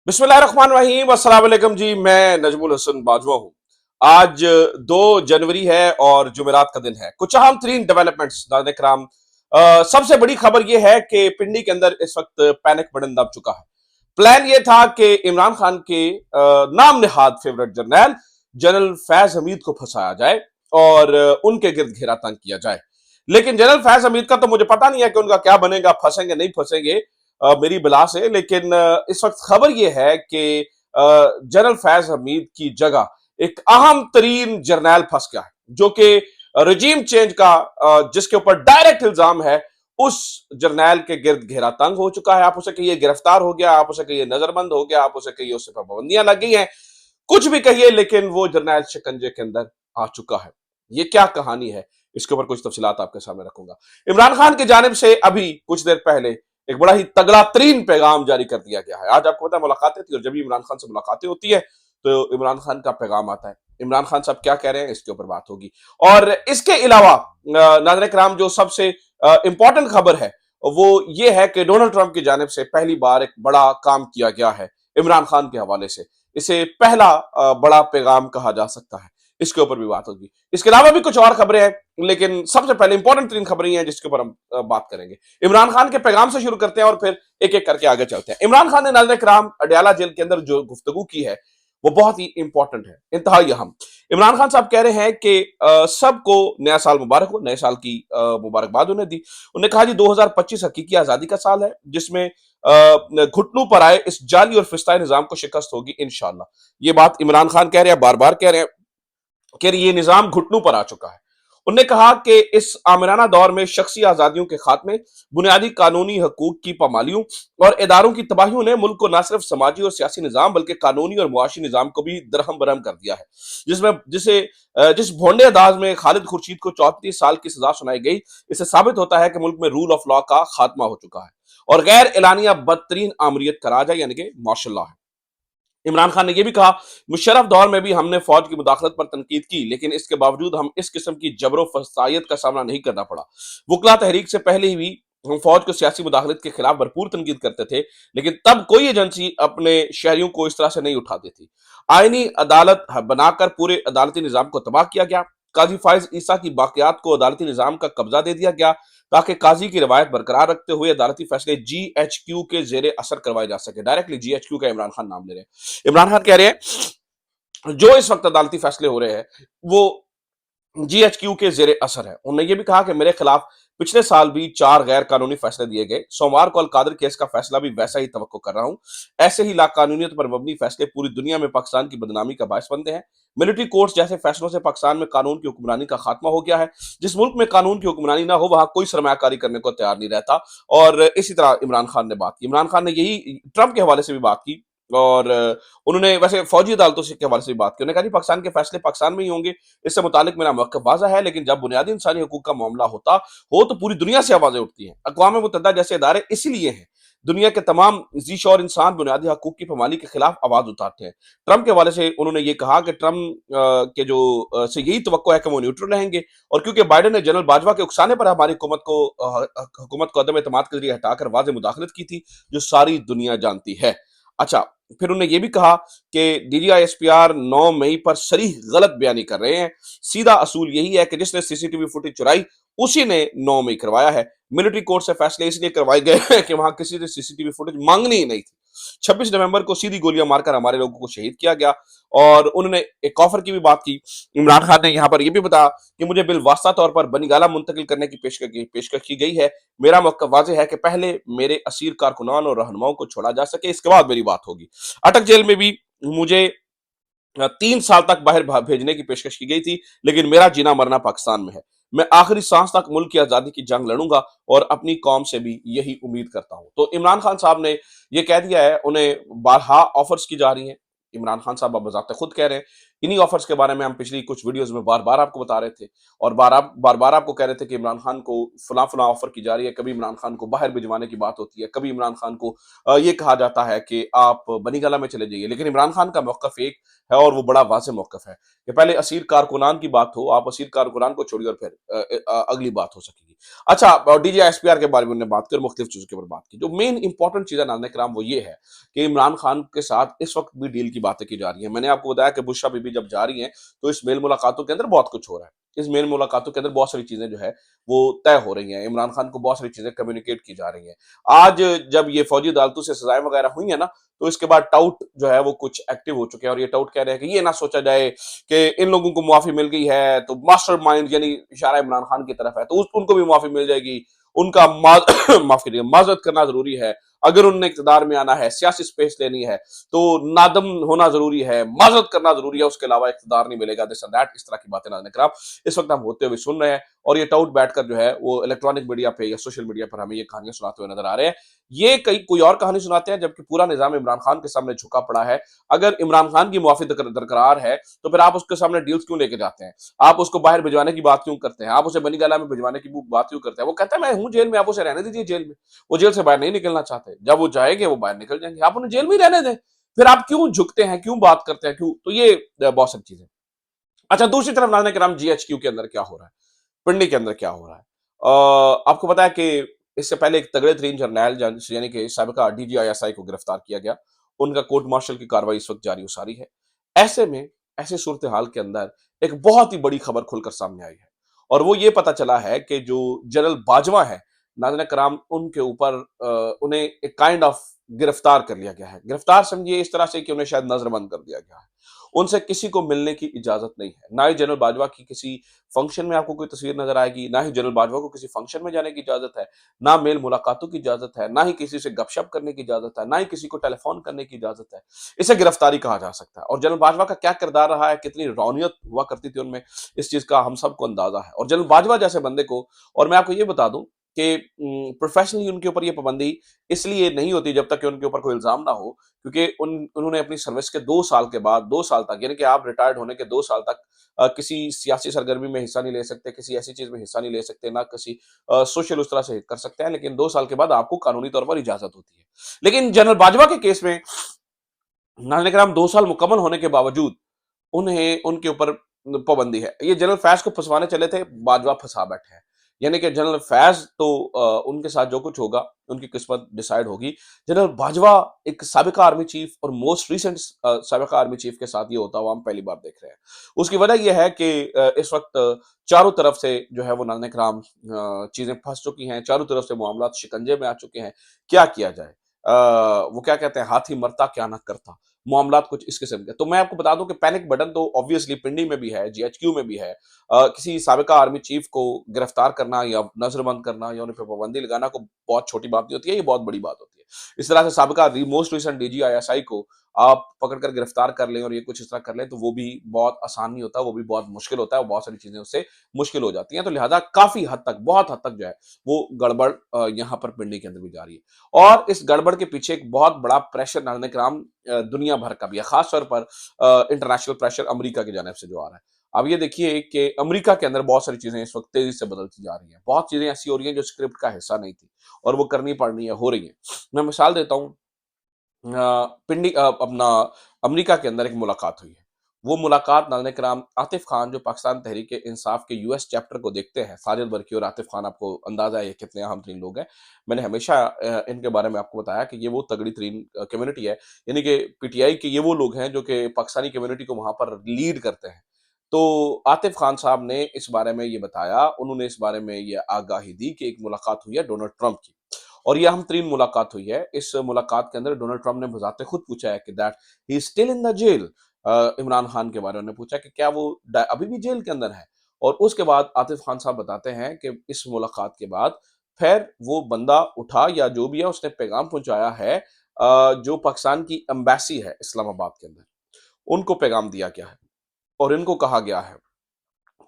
बिस्मिल्लाहिर्रहमानिर्रहीम। अस्सलाम वालेकुम जी, मैं नजमुल हसन बाजवा हूँ। आज 2 जनवरी है और जुमेरात का दिन है। कुछ अहम तरीन डेवलपमेंट्स नाज़रीन किराम। सबसे बड़ी खबर यह है कि पिंडी के अंदर इस वक्त पैनिक बटन दब चुका है। प्लान यह था कि इमरान खान के नाम निहाद फेवरेट जर्नैल जनरल फैज हमीद को फंसाया जाए और उनके गिर्द घेरा तंग किया जाए। लेकिन जनरल फैज हमीद का तो मुझे पता नहीं है कि उनका क्या बनेगा, फंसेंगे नहीं फंसेंगे मेरी बिला से। लेकिन इस वक्त खबर यह है कि जनरल फैज हमीद की जगह एक अहम तरीन जर्नैल फंस गया है, जो कि रजीम चेंज का जिसके ऊपर डायरेक्ट इल्जाम है, उस जर्नैल के गिर्द घेरा तंग हो चुका है। आप उसे कहिए गिरफ्तार हो गया, आप उसे कहिए नजरबंद हो गया, आप उसे कहिए उस पर पाबंदियां लग गई हैं, कुछ भी कहिए, लेकिन वो जर्नैल शिकंजे के अंदर आ चुका है। ये क्या कहानी है, इसके ऊपर कुछ तफसीलात आपके सामने रखूंगा। इमरान खान की जानिब से अभी कुछ देर पहले एक बड़ा ही तगड़ा तरीन पैगाम जारी कर दिया गया है। आज आपको पता है मुलाकातें थी, और जब भी इमरान खान से मुलाकातें होती है तो इमरान खान का पैगाम आता है। इमरान खान साहब क्या कह रहे हैं, इसके ऊपर बात होगी। और इसके अलावा नाज़रीन कराम, जो सबसे इंपॉर्टेंट खबर है वो ये है कि डोनाल्ड ट्रंप की जानिब से पहली बार एक बड़ा काम किया गया है इमरान खान के हवाले से। इसे पहला बड़ा पैगाम कहा जा सकता है। इसके ऊपर भी बात होगी। इसके अलावा भी कुछ और खबरें हैं, लेकिन सबसे पहले इंपॉर्टेंट 3 खबरें हैं जिसके ऊपर हम बात करेंगे। इमरान खान के पैगाम से शुरू करते हैं और फिर एक एक करके आगे चलते हैं। इमरान खान ने नाज़रीन कराम अडयाला जेल के अंदर जो गुफ्तगू की है वो बहुत ही इंपॉर्टेंट है, इंतहाई अहम। इमरान खान साहब कह रहे हैं कि सबको नया साल मुबारक हो, नए साल की मुबारकबाद उन्हें दी। उन्होंने कहा जी 2025 हकीकी आजादी का साल है, जिसमें घुटनों पर आए इस जाली और फिस्ताई निजाम को शिकस्त होगी इंशाल्लाह। ये बात इमरान खान कह रहे हैं, बार बार कह रहे हैं कि ये निजाम घुटनों पर आ चुका है। उन्होंने कहा कि इस आमिराना दौर में शख्सी आजादियों के खात्मे, बुनियादी कानूनी हकूक की पामालियों और इदारों की तबाहियों ने मुल्क को न सिर्फ समाजी और सियासी निजाम बल्कि कानूनी और मुआशी निजाम को भी दरहम बरहम कर दिया है। जिस भोंडे अंदाज में खालिद खुर्शीद को 34 साल की सजा सुनाई गई, इससे साबित होता है कि मुल्क में रूल ऑफ लॉ का खात्मा हो चुका है और गैर एलानिया बदतरीन आमरीत का राज है, यानी कि मार्शल लॉ है। इमरान खान ने यह भी कहा, मुशर्रफ दौर में भी हमने फौज की मुदाखलत पर तनकीद की, लेकिन इसके बावजूद हम इस किस्म की जबरो फसायत का सामना नहीं करना पड़ा। वकला तहरीक से पहले ही भी हम फौज को सियासी मुदाखलत के खिलाफ भरपूर तनकीद करते थे, लेकिन तब कोई एजेंसी अपने शहरियों को इस तरह से नहीं उठाती थी। आईनी अदालत बनाकर पूरे अदालती निजाम को तबाह किया गया। काजी फाइज ईसा की बाकियात को अदालती निजाम का कब्जा दे दिया गया, ताकि काजी की रवायत बरकरार रखते हुए अदालती फैसले GHQ के जेरे असर करवाए जा सके। डायरेक्टली GHQ का इमरान खान नाम ले रहे हैं। इमरान खान कह रहे हैं जो इस वक्त अदालती फैसले हो रहे हैं वो GHQ के जेरे असर है। उन्होंने ये भी कहा कि मेरे खिलाफ पिछले साल भी 4 गैर कानूनी फैसले दिए गए। सोमवार को अल-कादिर केस का फैसला भी वैसा ही तवक्को कर रहा हूं। ऐसे ही लाकानूनियत पर मबनी फैसले पूरी दुनिया में पाकिस्तान की बदनामी का बायस बनते हैं। मिलिट्री कोर्ट्स जैसे फैसलों से पाकिस्तान में कानून की हुक्मरानी का खात्मा हो गया है। जिस मुल्क में कानून की हुक्मरानी ना हो, वहां कोई सरमायाकारी करने को तैयार नहीं रहता। और इसी तरह इमरान खान ने बात की। इमरान खान ने यही ट्रंप के हवाले से भी बात की, और उन्होंने वैसे फौजी अदालतों के हवाले से भी बात की। उन्होंने कहा जी पाकिस्तान के फैसले पाकिस्तान में ही होंगे, इससे मुतालिक मेरा मौक़िफ़ वाज़ह है, लेकिन जब बुनियादी इंसानी हकूक का मामला होता हो तो पूरी दुनिया से आवाजें उठती हैं। अक़वाम मुत्तहिदा जैसे इदारे इसीलिए हैं। दुनिया के तमाम ज़ी शऊर इंसान बुनियादी हकूक की पामाली के खिलाफ आवाज उठाते हैं। ट्रंप के हवाले से उन्होंने ये कहा कि ट्रंप के जो से यही तवक्को है कि वो न्यूट्रल रहेंगे, और क्योंकि बाइडेन ने जनरल बाजवा के उकसाने पर हमारी हुकूमत को अदम एतमाद के जरिए हटाकर वाज़ेह मुदाखलत की थी, जो सारी दुनिया जानती है। अच्छा, फिर उन्होंने ये भी कहा कि DGI-SPR 9 मई पर सरीह गलत बयानी कर रहे हैं। सीधा असूल यही है कि जिसने CCTV फुटेज चुराई उसी ने 9 मई करवाया है। मिलिट्री कोर्ट से फैसले इसलिए करवाए गए हैं कि वहां किसी ने CCTV फुटेज मांगनी ही नहीं थी। 26 नवंबर को सीधी गोलियां मारकर हमारे लोगों को शहीद किया गया। और उन्होंने एक ऑफर की भी बात की। इमरान खान ने यहां पर यह भी बताया कि मुझे बिलवास्ता तौर पर बनीगाला मुंतकिल करने की पेशकश की गई है। मेरा मौक़िफ़ वाज़ेह है कि पहले मेरे असीर कारकुनान और रहनुमाओं को छोड़ा जा सके, इसके बाद मेरी बात होगी। अटक जेल में भी मुझे 3 साल तक बाहर भेजने की पेशकश की गई थी, लेकिन मेरा जीना मरना पाकिस्तान में है। मैं आखिरी सांस तक मुल्क की आजादी की जंग लड़ूंगा और अपनी कौम से भी यही उम्मीद करता हूं। तो इमरान खान साहब ने यह कह दिया है, उन्हें बारहा ऑफर्स की जा रही हैं। इमरान खान साहब अब बज़ाते खुद कह रहे हैं इन्हीं ऑफर्स के बारे में हम पिछली कुछ वीडियोस में बार बार आपको बता रहे थे, और बार बार आपको कह रहे थे कि इमरान खान को फला फला ऑफर की जा रही है। कभी इमरान खान को बाहर भिजवाने की बात होती है, कभी इमरान खान को ये कहा जाता है कि आप बनीगला में चले जाइए। लेकिन इमरान खान का मौकफ एक है, और वो बड़ा वाज़ेह मौकफ है कि पहले असील कारकुनान की बात हो, आप असील कारकुनान को छोड़िए, और फिर अगली बात हो सकेगी। अच्छा, DJI SPR के बारे में हमने बात की और मुख्तलिफ चीज़ों के ऊपर बात की। जो मेन इंपॉर्टेंट चीज़ है नाज़रीन कराम, वो ये है कि इमरान खान के साथ इस वक्त भी डील की बातें की जा रही हैं। मैंने आपको बताया कि बुशरा बीबी जब जा रही हैं, तो इस मेल मुलाकातों के अंदर बहुत कुछ हो रहा है। इस मेल मुलाकातों के अंदर बहुत सारी चीजें जो है वो तय हो रही हैं। इमरान खान को बहुत सारी चीजें कम्युनिकेट की जा रही हैं। आज जब ये फौजी अदालतों से सजाएं वगैरह हुई है ना, तो इसके बाद टाउट जो है वो कुछ एक्टिव हो चुके हैं, और ये टाउट कह रहे हैं कि ये ना सोचा जाए कि इन लोगों को मुआफी मिल गई है तो मास्टर माइंड यानी इशारा इमरान खान की तरफ है, तो उनको भी मुआफी मिल जाएगी। उनका माफ करिए, माजरत करना जरूरी है। अगर उन्हें इक़्तिदार में आना है, सियासी स्पेस लेनी है, तो नादम होना जरूरी है, माजरत करना जरूरी है, उसके अलावा इक़्तिदार नहीं मिलेगा, दिस एंड दैट, इस तरह की बातें नाज़रीन कराम इस वक्त हम होते हुए सुन रहे हैं। और ये टाउट बैठकर जो है वो इलेक्ट्रॉनिक मीडिया पे या सोशल मीडिया पर हमें ये कहानियां सुनाते हुए नजर आ रहे हैं। ये कई कोई और कहानी सुनाते हैं, जबकि पूरा निजाम इमरान खान के सामने झुका पड़ा है। अगर इमरान खान की मुआफी दरकरार है, तो फिर आप उसके सामने डील्स क्यों लेके जाते हैं? आप उसको बाहर भिजवाने की बात क्यों करते हैं? आप उसे बनी गाला में भिजवाने की बात क्यों करते हैं? वो कहता है मैं हूं जेल में, आप उसे रहने दीजिए जेल में। वो जेल से बाहर नहीं निकलना चाहते, जब वो जाएंगे वो बाहर निकल जाएंगे, आप उन्हें जेल में ही रहने दें। फिर आप क्यों झुकते हैं, क्यों बात करते हैं, क्यों? तो ये बहुत सारी चीजें। अच्छा, दूसरी तरफ नाज़रीन कराम, GHQ के अंदर क्या हो रहा है, पिंडी के अंदर क्या हो रहा है? आपको पता है कि इससे पहले एक तगड़े तरीन जर्नैल यानी कि साबिका DGI SI को गिरफ्तार किया गया। उनका कोर्ट मार्शल की कार्रवाई इस वक्त जारी हो सारी है। ऐसे में, ऐसे सूरत हाल के अंदर एक बहुत ही बड़ी खबर खुलकर सामने आई है, और वो ये पता चला है कि जो जनरल बाजवा है नाज़रीन कराम, उनके ऊपर उन्हें एक काइंड ऑफ गिरफ्तार कर लिया गया है। गिरफ्तार समझिए इस तरह से कि उन्हें शायद नजरबंद कर दिया गया है। उनसे किसी को मिलने की इजाजत नहीं है, ना ही जनरल बाजवा की किसी फंक्शन में आपको कोई तस्वीर नजर आएगी, ना ही जनरल बाजवा को किसी फंक्शन में जाने की इजाजत है, ना मेल मुलाकातों की इजाजत है, ना ही किसी से गपशप करने की इजाजत है, ना ही किसी को टेलीफोन करने की इजाजत है। इसे गिरफ्तारी कहा जा सकता है। और जनरल बाजवा का क्या किरदार रहा है, कितनी रौनियत हुआ करती थी उनमें, इस चीज का हम सबको अंदाजा है। और जनरल बाजवा जैसे बंदे को, और मैं आपको ये बता दूं कि प्रोफेशनली उनके ऊपर ये पाबंदी इसलिए नहीं होती जब तक कि उनके ऊपर कोई इल्जाम ना हो, क्योंकि उन्होंने अपनी सर्विस के 2 साल के बाद, 2 साल तक, यानी कि आप रिटायर्ड होने के 2 साल तक किसी सियासी सरगर्मी में हिस्सा नहीं ले सकते, किसी ऐसी चीज में हिस्सा नहीं ले सकते, ना किसी सोशल उस तरह से कर सकते हैं, लेकिन 2 साल के बाद आपको कानूनी तौर पर इजाजत होती है। लेकिन जनरल बाजवा के केस में नाज़रीन कराम 2 साल मुकम्मल होने के बावजूद उन्हें उनके ऊपर पाबंदी है। ये जनरल फैज को फंसवाने चले थे, बाजवा फंसा बैठे हैं। यानी कि जनरल फैज तो उनके साथ जो कुछ होगा, उनकी किस्मत डिसाइड होगी। जनरल बाजवा एक साबिका आर्मी चीफ और मोस्ट रिसेंट साबिका आर्मी चीफ के साथ ये होता हुआ हम पहली बार देख रहे हैं। उसकी वजह ये है कि इस वक्त चारों तरफ से जो है वो नाज़रीन कराम चीजें फंस चुकी हैं, चारों तरफ से मामला शिकंजे में आ चुके हैं। क्या किया जाए? वो क्या कहते हैं, हाथी मरता क्या ना करता। मामलात कुछ इस किस्म के। तो मैं आपको बता दूं कि पैनिक बटन तो ऑब्वियसली पिंडी में भी है, GHQ में भी है। किसी साबिका आर्मी चीफ को गिरफ्तार करना या नजरबंद करना या उन पर पाबंदी लगाना को बहुत छोटी बात नहीं होती है, ये बहुत बड़ी बात होती है। इस तरह से साबिका मोस्ट रिसेंट DGI SI को आप पकड़कर गिरफ्तार कर लें और ये कुछ इस तरह कर लें, तो वो भी बहुत आसान नहीं होता, वो भी बहुत मुश्किल होता है, और बहुत सारी चीजें उससे मुश्किल हो जाती हैं। तो लिहाजा काफी हद तक, बहुत हद तक जो है वो गड़बड़ यहाँ पर पिंडी के अंदर भी जा रही है। और इस गड़बड़ के पीछे एक बहुत बड़ा प्रेशर नाज़रीन कराम दुनिया भर का भी है, खासतौर पर इंटरनेशनल प्रेशर अमेरिका की जानिब से जो आ रहा है। अब ये देखिए कि अमेरिका के अंदर बहुत सारी चीजें इस वक्त तेजी से बदलती जा रही हैं। बहुत चीजें ऐसी हो रही हैं जो स्क्रिप्ट का हिस्सा नहीं थी, और वो करनी पड़ रही है, हो रही है। मैं मिसाल देता हूँ, अपना अमेरिका के अंदर एक मुलाकात हुई है। वो मुलाकात नाज़रीन कराम, आतिफ खान जो पाकिस्तान तहरीक इंसाफ के US चैप्टर को देखते हैं, साजिद बरकी और आतिफ खान, आपको अंदाजा है ये कितने अहम तरीन लोग हैं। मैंने हमेशा इनके बारे में आपको बताया कि ये वो तगड़ी तरीन कम्युनिटी है, यानी कि PTI के ये वो लोग हैं जो कि पाकिस्तानी कम्युनिटी को वहां पर लीड करते हैं। तो आतिफ खान साहब ने इस बारे में ये बताया, उन्होंने इस बारे में ये आगाही दी कि एक मुलाकात हुई है डोनाल्ड ट्रंप की, और ये अहम तरीन मुलाकात हुई है। इस मुलाकात के अंदर डोनाल्ड ट्रंप ने बजाते खुद पूछा है कि that he is still in the jail. Imran Khan के बारे में पूछा कि क्या वो अभी भी जेल के अंदर है। और उसके बाद आतिफ खान साहब बताते हैं कि इस मुलाकात के बाद फिर वो बंदा उठा, या जो भी है उसने पैगाम पहुंचाया है, जो पाकिस्तान की एम्बेसी है इस्लामाबाद के अंदर, उनको पैगाम दिया गया है, और इनको कहा गया है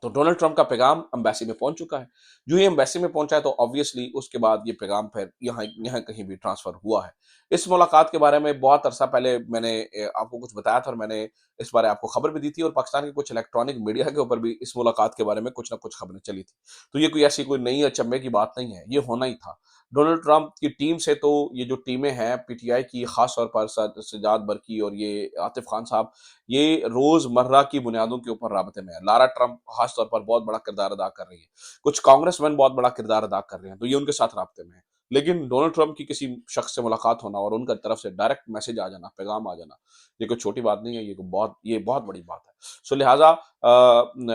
तो डोनाल्ड ट्रंप का पैगाम एम्बेसी में पहुंच चुका है। जो ही एम्बेसी में पहुंचा है तो ऑब्वियसली उसके बाद ये पैगाम फिर यहाँ यहाँ कहीं भी ट्रांसफर हुआ है। इस मुलाकात के बारे में बहुत अरसा पहले मैंने आपको कुछ बताया था और मैंने इस बारे आपको खबर भी दी थी और पाकिस्तान के कुछ इलेक्ट्रॉनिक मीडिया के ऊपर भी इस मुलाकात के बारे में कुछ ना कुछ खबरें चली थी। तो ये कोई ऐसी कोई नई अचंभे की बात नहीं है, ये होना ही था। डोनाल्ड ट्रंप की टीम से तो ये जो टीमें हैं पीटीआई की, खास तौर पर सजाद बरकी और ये आतिफ खान साहब, ये रोजमर्रा की बुनियादों के ऊपर राबते में है। लारा ट्रंप खास तौर पर बहुत बड़ा किरदार अदा कर रही है, कुछ कांग्रेसमैन बहुत बड़ा किरदार अदा कर रहे हैं, तो ये उनके साथ राबते में है। लेकिन डोनाल्ड ट्रंप की किसी शख्स से मुलाकात होना और उनका तरफ से डायरेक्ट मैसेज आ जाना, पैगाम आ जाना, ये कोई छोटी बात नहीं है, ये बहुत बड़ी बात है। सो लिहाजा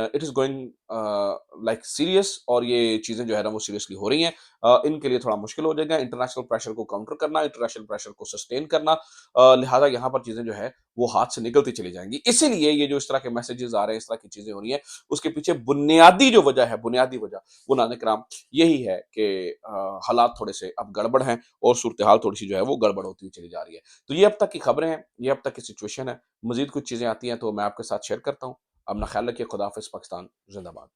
it is going like serious, और ये चीजें जो है ना वो सीरियसली हो रही हैं। इनके लिए थोड़ा मुश्किल हो जाएगा इंटरनेशनल प्रेशर को काउंटर करना, इंटरनेशनल प्रेशर को सस्टेन करना। लिहाजा यहाँ पर चीजें जो है वो हाथ से निकलती चली जाएंगी। इसीलिए ये जो इस तरह के मैसेजेस आ रहे हैं, इस तरह की चीजें हो रही हैं, उसके पीछे बुनियादी जो वजह है, बुनियादी वजह वो नाज़िक राम यही है कि हालात थोड़े से अब गड़बड़ हैं और सूरत हाल थोड़ी सी जो है वो गड़बड़ होती हुई चली जा रही है। तो ये अब तक की खबरें हैं, ये अब तक की सिचुएशन है। मजीद कुछ चीजें आती हैं तो मैं आपके साथ शेयर करता हूँ। अपना ख्याल रखिए। खुदा हाफिज। पाकिस्तान जिंदाबाद।